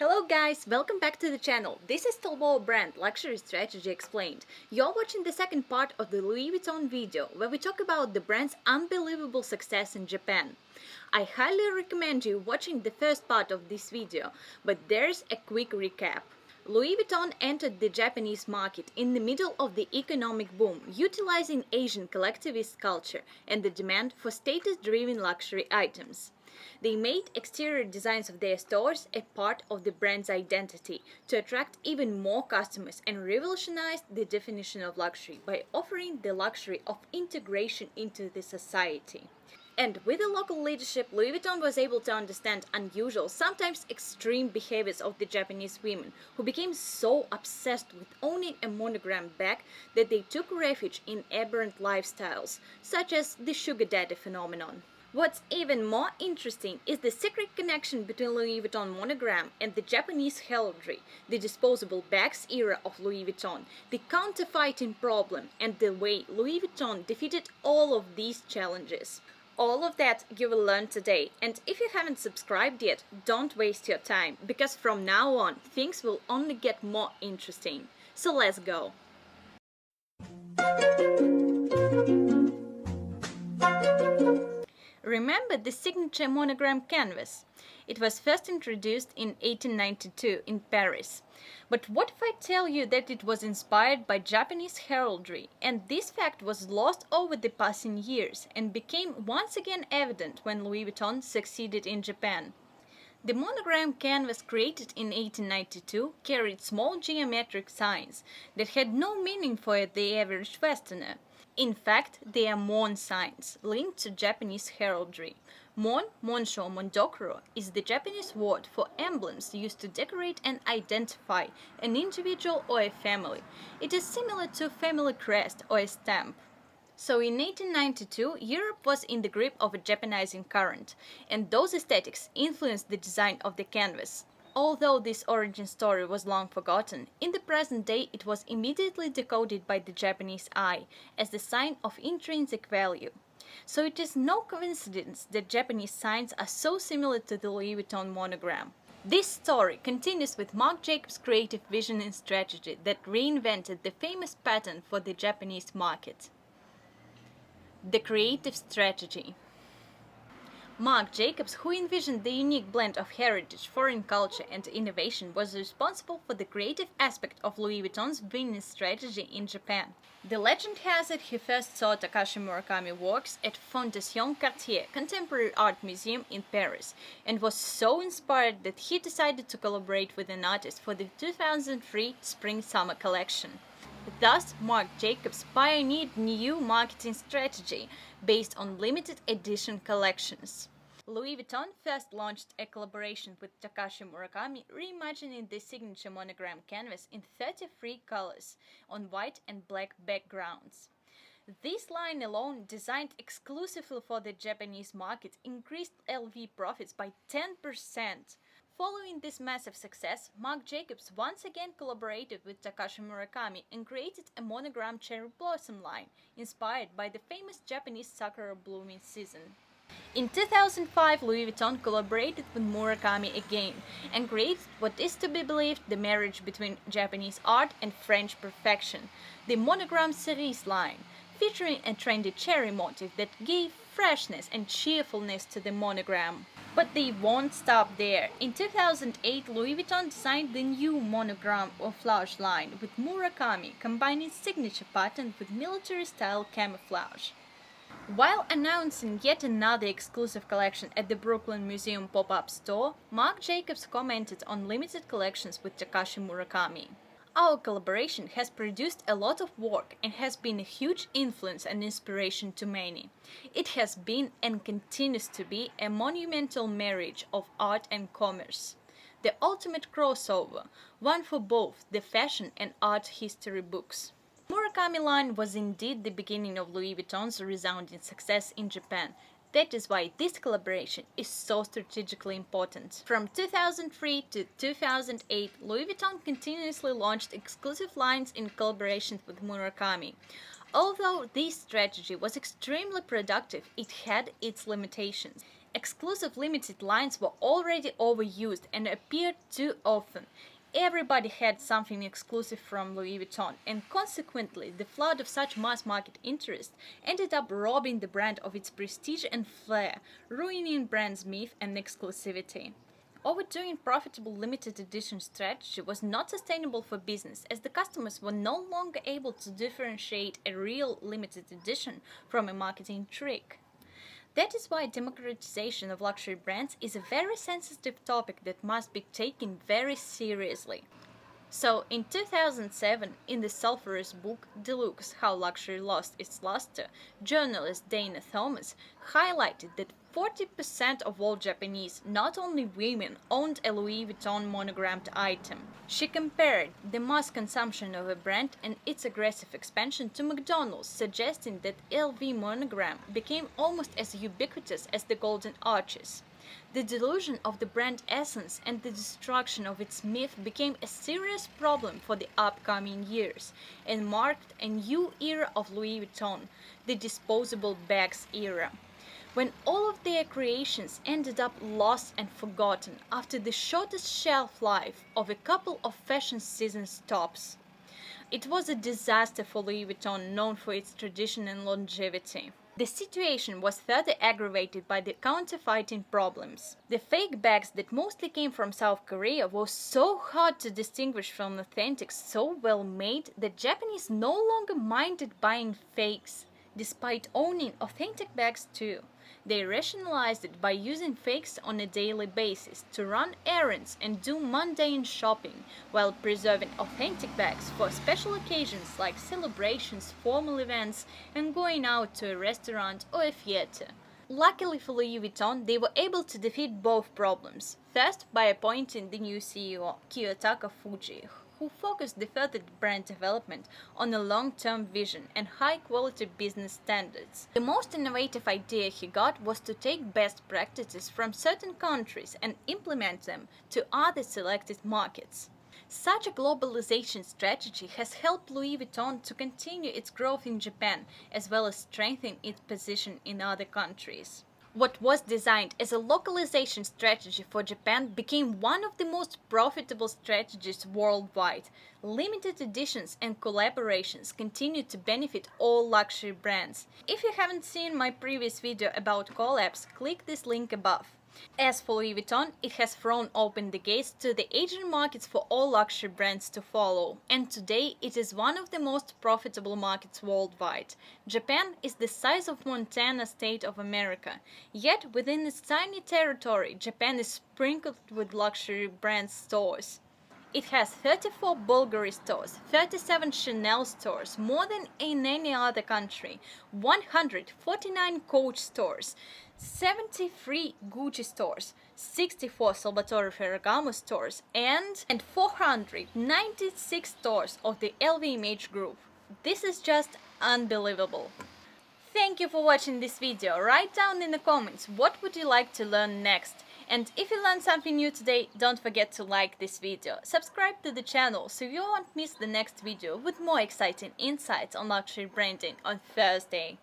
Hello guys, welcome back to the channel. This is Talbot Brand Luxury Strategy Explained. You're watching the second part of the Louis Vuitton video where we talk about the brand's unbelievable success in Japan. I highly recommend you watching the first part of this video, but there's a quick recap. Louis Vuitton entered the Japanese market in the middle of the economic boom, utilizing Asian collectivist culture and the demand for status-driven luxury items. They made exterior designs of their stores a part of the brand's identity to attract even more customers and revolutionize the definition of luxury by offering the luxury of integration into the society. And with the local leadership, Louis Vuitton was able to understand unusual, sometimes extreme behaviors of the Japanese women, who became so obsessed with owning a monogram bag that they took refuge in aberrant lifestyles, such as the sugar daddy phenomenon. What's even more interesting is the secret connection between Louis Vuitton monogram and the Japanese heraldry, the disposable bags era of Louis Vuitton, the counterfeiting problem, and the way Louis Vuitton defeated all of these challenges. All of that you will learn today, and if you haven't subscribed yet, don't waste your time, because from now on things will only get more interesting. So let's go! Remember the signature monogram canvas? It was first introduced in 1892 in Paris. But what if I tell you that it was inspired by Japanese heraldry, and this fact was lost over the passing years and became once again evident when Louis Vuitton succeeded in Japan? The monogram canvas created in 1892 carried small geometric signs that had no meaning for the average Westerner. In fact, they are mon signs, linked to Japanese heraldry. Mon, monsho, mondokuro is the Japanese word for emblems used to decorate and identify an individual or a family. It is similar to a family crest or a stamp. So in 1892, Europe was in the grip of a Japanizing current, and those aesthetics influenced the design of the canvas. Although this origin story was long forgotten, in the present day it was immediately decoded by the Japanese eye as the sign of intrinsic value. So it is no coincidence that Japanese signs are so similar to the Louis Vuitton monogram. This story continues with Marc Jacobs' creative vision and strategy that reinvented the famous pattern for the Japanese market. The creative strategy. Marc Jacobs, who envisioned the unique blend of heritage, foreign culture, and innovation, was responsible for the creative aspect of Louis Vuitton's winning strategy in Japan. The legend has it he first saw Takashi Murakami works at Fondation Cartier Contemporary Art Museum in Paris, and was so inspired that he decided to collaborate with an artist for the 2003 Spring-Summer collection. Thus, Marc Jacobs pioneered new marketing strategy based on limited edition collections. Louis Vuitton first launched a collaboration with Takashi Murakami, reimagining the signature monogram canvas in 33 colors on white and black backgrounds. This line alone, designed exclusively for the Japanese market, increased LV profits by 10%. Following this massive success, Marc Jacobs once again collaborated with Takashi Murakami and created a monogram cherry blossom line, inspired by the famous Japanese sakura blooming season. In 2005, Louis Vuitton collaborated with Murakami again and created what is to be believed the marriage between Japanese art and French perfection, the Monogram Cerise line, featuring a trendy cherry motif that gave freshness and cheerfulness to the monogram. But they won't stop there. In 2008, Louis Vuitton designed the new monogram or flash line with Murakami, combining signature pattern with military-style camouflage. While announcing yet another exclusive collection at the Brooklyn Museum pop-up store, Marc Jacobs commented on limited collections with Takashi Murakami. Our collaboration has produced a lot of work and has been a huge influence and inspiration to many. It has been and continues to be a monumental marriage of art and commerce. The ultimate crossover, one for both the fashion and art history books. Murakami line was indeed the beginning of Louis Vuitton's resounding success in Japan. That is why this collaboration is so strategically important. From 2003 to 2008, Louis Vuitton continuously launched exclusive lines in collaborations with Murakami. Although this strategy was extremely productive, it had its limitations. Exclusive limited lines were already overused and appeared too often. Everybody had something exclusive from Louis Vuitton, and consequently, the flood of such mass-market interest ended up robbing the brand of its prestige and flair, ruining brand's myth and exclusivity. Overdoing profitable limited edition strategy was not sustainable for business, as the customers were no longer able to differentiate a real limited edition from a marketing trick. That is why democratization of luxury brands is a very sensitive topic that must be taken very seriously. So, in 2007, in the sulphurous book Deluxe: How Luxury Lost Its Luster, journalist Dana Thomas highlighted that 40% of all Japanese, not only women, owned a Louis Vuitton monogrammed item. She compared the mass consumption of a brand and its aggressive expansion to McDonald's, suggesting that LV monogram became almost as ubiquitous as the Golden Arches. The delusion of the brand essence and the destruction of its myth became a serious problem for the upcoming years and marked a new era of Louis Vuitton, the disposable bags era, when all of their creations ended up lost and forgotten after the shortest shelf life of a couple of fashion seasons tops. It was a disaster for Louis Vuitton, known for its tradition and longevity. The situation was further aggravated by the counterfeiting problems. The fake bags that mostly came from South Korea were so hard to distinguish from authentics, so well made, that Japanese no longer minded buying fakes, despite owning authentic bags too. They rationalized it by using fakes on a daily basis to run errands and do mundane shopping, while preserving authentic bags for special occasions like celebrations, formal events, and going out to a restaurant or a theater. Luckily for Louis Vuitton, they were able to defeat both problems. First, by appointing the new CEO, Kiyotaka Fuji, who focused the further brand development on a long-term vision and high-quality business standards. The most innovative idea he got was to take best practices from certain countries and implement them to other selected markets. Such a globalization strategy has helped Louis Vuitton to continue its growth in Japan, as well as strengthen its position in other countries. What was designed as a localization strategy for Japan became one of the most profitable strategies worldwide. Limited editions and collaborations continue to benefit all luxury brands. If you haven't seen my previous video about collabs, click this link above. As for Louis Vuitton, it has thrown open the gates to the Asian markets for all luxury brands to follow, and today it is one of the most profitable markets worldwide. Japan is the size of Montana, state of America, yet within its tiny territory, Japan is sprinkled with luxury brand stores. It has 34 Bulgari stores, 37 Chanel stores, more than in any other country, 149 Coach stores, 73 Gucci stores, 64 Salvatore Ferragamo stores, and 496 stores of the LVMH group. This is just unbelievable. Thank you for watching this video. Write down in the comments what would you like to learn next. And if you learned something new today, don't forget to like this video. Subscribe to the channel so you won't miss the next video with more exciting insights on luxury branding on Thursday.